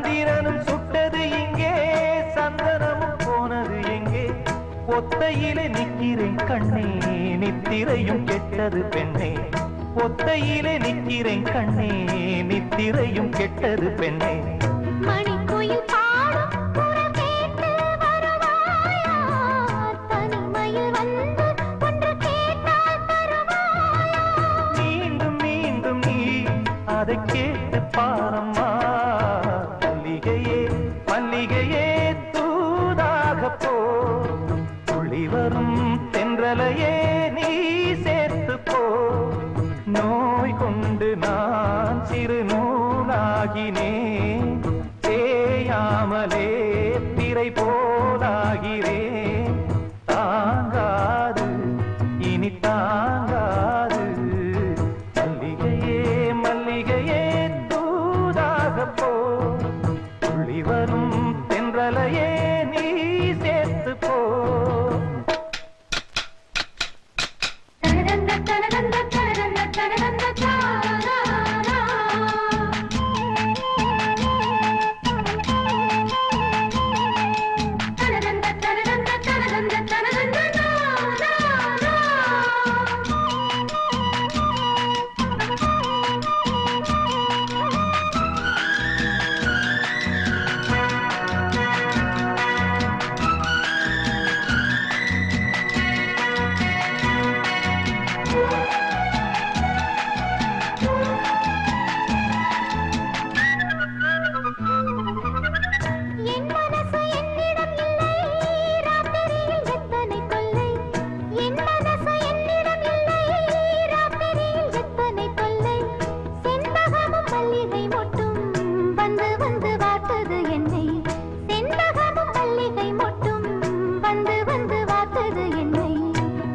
சந்திரனும் சுட்டது இங்கே சந்தனமும் போனது எங்கே ஒத்தையிலே நிக்கிறேன் கண்ணே நித்திரையும் கெட்டது பெண்ணே ஒத்தையிலே நிக்கிறேன் கண்ணே நித்திரையும் கெட்டது பெண்ணே மணிக்குயில் பாடும் குரல் கேட்டு வருவாயா தனிமையில் வந்து ஒன்று கேட்டால் தருவாயா மீண்டும் மீண்டும் நீ அதை கேட்டு பாரம்மா மல்லிகையே மல்லிகையே தூதாக போ துளி வரும் தென்றலையே நீ சேர்த்து போ நோய் கொண்டு நான் சிறு நூலாகினேன் தேயாமலே திரை போலாகிறேன் தாங்காது இனி தாங்காது மல்லிகையே மல்லிகையே தூதாக போ துளி வரும் தென்றலையே நீ சேர்த்து போ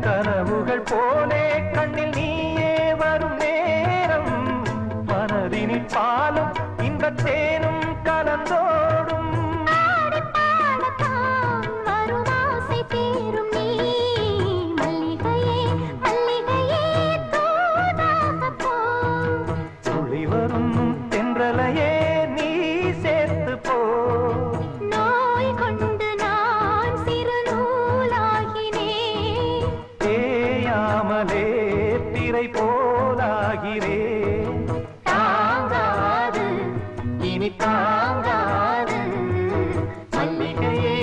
கனவுகள் போலே கண்ணில் நீயே வரும் நேரம் மனதினில் பாலும் இன்பத் தேனும் கலந்தோடும் துளி வரும் தென்றலையே நீ சேர்த்து போ நோய் கொண்டு நான் சிறு நூலாகினேன் தேயாமலே திரை போலாகிறேன் தாங்காது இனி தாங்காது மல்லிகையே